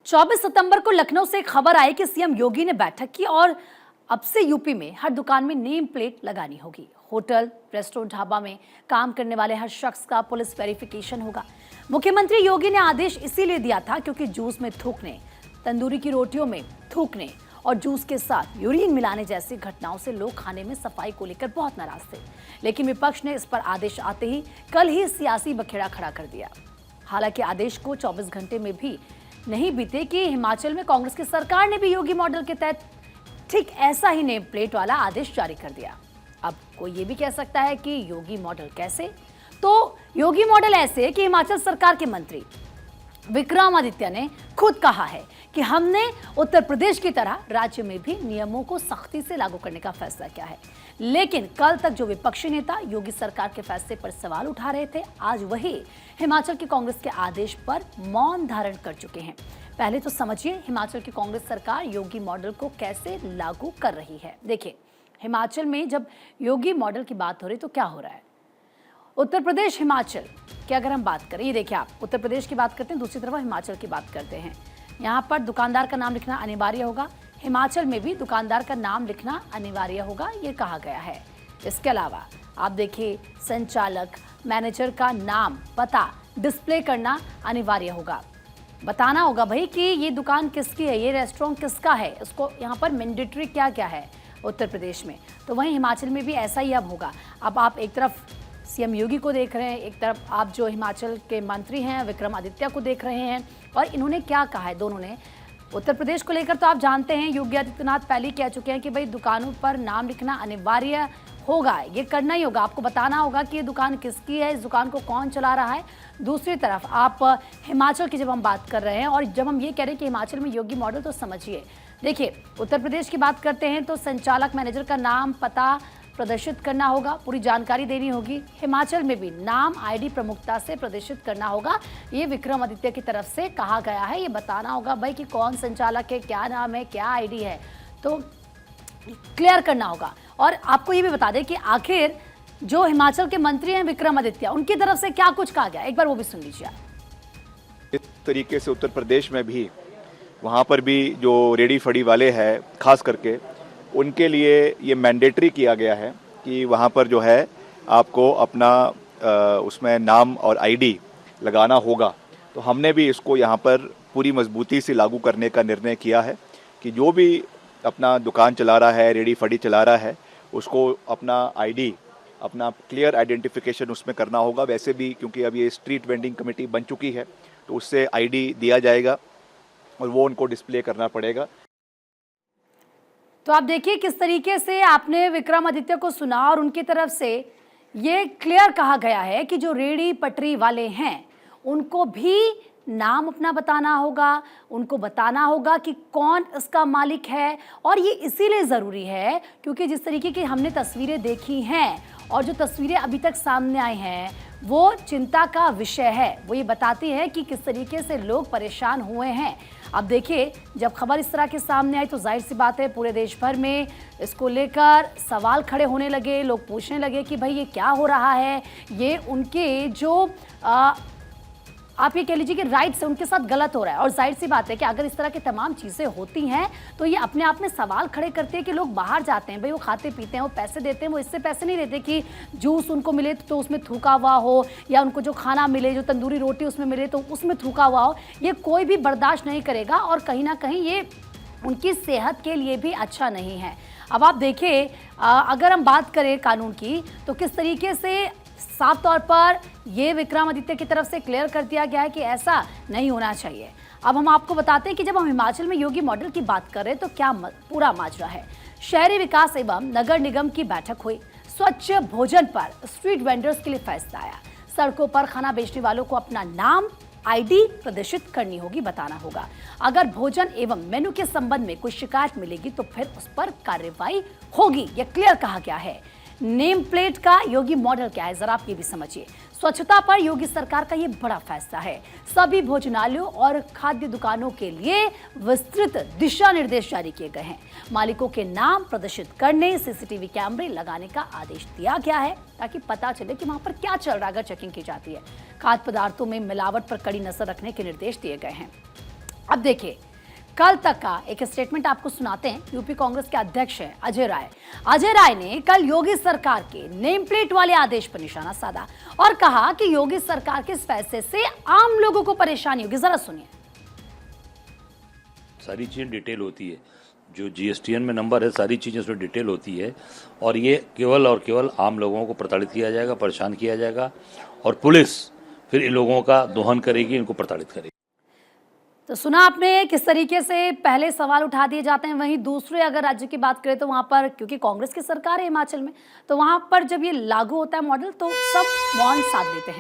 24 सितंबर को लखनऊ से खबर आई कि सीएम योगी ने बैठक की और अब से यूपी में हर दुकान में नेम प्लेट लगानी होगी। होटल, रेस्टोरेंट, ढाबा में काम करने वाले हर शख्स का पुलिस वेरिफिकेशन होगा। मुख्यमंत्री योगी ने आदेश इसीलिए दिया था क्योंकि जूस में थूकने, तंदूरी की रोटियों में थूकने और जूस के साथ यूरिन मिलाने जैसी घटनाओं से लोग खाने में सफाई को लेकर बहुत नाराज थे। लेकिन विपक्ष ने इस पर आदेश आते ही कल ही सियासी बखेड़ा खड़ा कर दिया। हालांकि आदेश को 24 घंटे में भी नहीं बीते कि हिमाचल में कांग्रेस की सरकार ने भी योगी मॉडल के तहत ठीक ऐसा ही नेम प्लेट वाला आदेश जारी कर दिया। अब कोई ये भी कह सकता है कि योगी मॉडल कैसे? तो योगी मॉडल ऐसे कि हिमाचल सरकार के मंत्री विक्रमादित्य ने खुद कहा है कि हमने उत्तर प्रदेश की तरह राज्य में भी नियमों को सख्ती से लागू करने का फैसला किया है। लेकिन कल तक जो विपक्षी नेता योगी सरकार के फैसले पर सवाल उठा रहे थे, आज वही हिमाचल की कांग्रेस के आदेश पर मौन धारण कर चुके हैं। पहले तो समझिए हिमाचल की कांग्रेस सरकार योगी मॉडल को कैसे लागू कर रही है। देखिए, हिमाचल में जब योगी मॉडल की बात हो रही तो क्या हो रहा है। उत्तर प्रदेश, हिमाचल की अगर हम बात करें, ये देखिए आप उत्तर प्रदेश की बात करते हैं, दूसरी तरफ हिमाचल की बात करते हैं। यहाँ पर दुकानदार का नाम लिखना अनिवार्य होगा। हिमाचल में भी दुकानदार का नाम लिखना अनिवार्य होगा, ये कहा गया है। इसके अलावा आप देखिए, संचालक, मैनेजर का नाम, पता डिस्प्ले करना अनिवार्य होगा। बताना होगा भाई कि ये दुकान किसकी है, ये रेस्टोरेंट किसका है। उसको यहाँ पर मैंडेटरी क्या क्या है उत्तर प्रदेश में, तो वहीं हिमाचल में भी ऐसा ही अब होगा। अब आप एक तरफ सीएम योगी को देख रहे हैं, एक तरफ आप जो हिमाचल के मंत्री हैं विक्रमादित्य को देख रहे हैं, और इन्होंने क्या कहा है दोनों ने। उत्तर प्रदेश को लेकर तो आप जानते हैं योगी आदित्यनाथ पहले ही कह चुके हैं कि भाई दुकानों पर नाम लिखना अनिवार्य होगा, ये करना ही होगा। आपको बताना होगा कि ये दुकान किसकी है, इस दुकान को कौन चला रहा है। दूसरी तरफ आप हिमाचल की जब हम बात कर रहे हैं और जब हम ये कह रहे हैं कि हिमाचल में योगी मॉडल, तो समझिए, देखिए उत्तर प्रदेश की बात करते हैं तो संचालक, मैनेजर का नाम, पता प्रदर्शित करना होगा, पूरी जानकारी देनी होगी। हिमाचल में भी नाम, आईडी प्रमुखता से प्रदर्शित करना होगा। ये विक्रमादित्य की तरफ से कहा गया है। ये बताना होगा भाई कि कौन संचालक है, क्या नाम है, क्या आईडी है, तो क्लियर करना होगा। और आपको ये भी बता दें कि आखिर जो हिमाचल के मंत्री हैं विक्रमादित्य, उनकी तरफ से क्या कुछ कहा गया, एक बार वो भी सुन लीजिए। इस तरीके से उत्तर प्रदेश में भी, वहाँ पर भी जो रेडी फड़ी वाले हैं खास करके, उनके लिए ये मैंडेटरी किया गया है कि वहाँ पर जो है आपको अपना उसमें नाम और आईडी लगाना होगा। तो हमने भी इसको यहाँ पर पूरी मजबूती से लागू करने का निर्णय किया है कि जो भी अपना दुकान चला रहा है, रेडी फड़ी चला रहा है, उसको अपना आईडी, अपना क्लियर आइडेंटिफिकेशन उसमें करना होगा। वैसे भी क्योंकि अब ये स्ट्रीट वेंडिंग कमेटी बन चुकी है, तो उससे आईडी दिया जाएगा और वो उनको डिस्प्ले करना पड़ेगा। तो आप देखिए किस तरीके से आपने विक्रमादित्य को सुना और उनकी तरफ से ये क्लियर कहा गया है कि जो रेडी पटरी वाले हैं उनको भी नाम अपना बताना होगा, उनको बताना होगा कि कौन इसका मालिक है। और ये इसीलिए ज़रूरी है क्योंकि जिस तरीके की हमने तस्वीरें देखी हैं और जो तस्वीरें अभी तक सामने आई हैं वो चिंता का विषय है। वो ये बताती है कि किस तरीके से लोग परेशान हुए हैं। अब देखिए, जब खबर इस तरह के सामने आई तो जाहिर सी बात है पूरे देश भर में इसको लेकर सवाल खड़े होने लगे। लोग पूछने लगे कि भाई ये क्या हो रहा है, ये उनके जो आप ये कह लीजिए कि राइट्स है उनके साथ गलत हो रहा है। और जाहिर सी बात है कि अगर इस तरह की तमाम चीज़ें होती हैं तो ये अपने आप में सवाल खड़े करते हैं कि लोग बाहर जाते हैं, भाई वो खाते पीते हैं, वो पैसे देते हैं, वो इससे पैसे नहीं देते कि जूस उनको मिले तो उसमें थूका हुआ हो, या उनको जो खाना मिले, जो तंदूरी रोटी उसमें मिले तो उसमें थूका हुआ हो। ये कोई भी बर्दाश्त नहीं करेगा और कहीं ना कहीं ये उनकी सेहत के लिए भी अच्छा नहीं है। अब आप देखिए, अगर हम बात करें कानून की तो किस तरीके से साफ तौर पर ये विक्रमादित्य की तरफ से क्लियर कर दिया गया है कि ऐसा नहीं होना चाहिए। अब हम आपको बताते हैं कि जब हम हिमाचल में योगी मॉडल की बात कर रहे हैं तो क्या पूरा माजरा है। शहरी विकास एवं नगर निगम की बैठक हुई। स्वच्छ भोजन पर स्ट्रीट वेंडर्स के लिए फैसला आया। सड़कों पर खाना बेचने वालों को अपना नाम, आईडी प्रदर्शित करनी होगी, बताना होगा। अगर भोजन एवं मेनू के संबंध में कोई शिकायत मिलेगी तो फिर उस पर कार्रवाई होगी, यह क्लियर कहा गया है। नेम प्लेट का योगी मॉडल क्या है, जरा आप ये भी समझिए। स्वच्छता पर योगी सरकार का ये बड़ा फैसला है। सभी भोजनालयों और खाद्य दुकानों के लिए विस्तृत दिशा निर्देश जारी किए गए हैं। मालिकों के नाम प्रदर्शित करने, सीसीटीवी कैमरे लगाने का आदेश दिया गया है ताकि पता चले कि वहां पर क्या चल रहा है अगर चेकिंग की जाती है। खाद्य पदार्थों में मिलावट पर कड़ी नजर रखने के निर्देश दिए गए हैं। अब देखिए, कल तक का एक स्टेटमेंट आपको सुनाते हैं। यूपी कांग्रेस के अध्यक्ष हैं अजय राय। अजय राय ने कल योगी सरकार के नेम प्लेट वाले आदेश पर निशाना साधा और कहा कि योगी सरकार के इस फैसले से आम लोगों को परेशानी होगी। जरा सुनिए। सारी चीज़ें डिटेल होती है, जो जीएसटीएन में नंबर है, सारी चीज़ें उसमें डिटेल होती है और ये केवल और केवल आम लोगों को प्रताड़ित किया जाएगा, परेशान किया जाएगा और पुलिस फिर इन लोगों का दोहन करेगी, इनको प्रताड़ित करेगी। तो सुना आपने किस तरीके से पहले सवाल उठा दिए जाते हैं। वहीं दूसरे अगर राज्य की बात करें तो वहां पर, क्योंकि कांग्रेस की सरकार है हिमाचल में, तो वहां पर जब ये लागू होता है मॉडल तो सब मौन साथ देते हैं।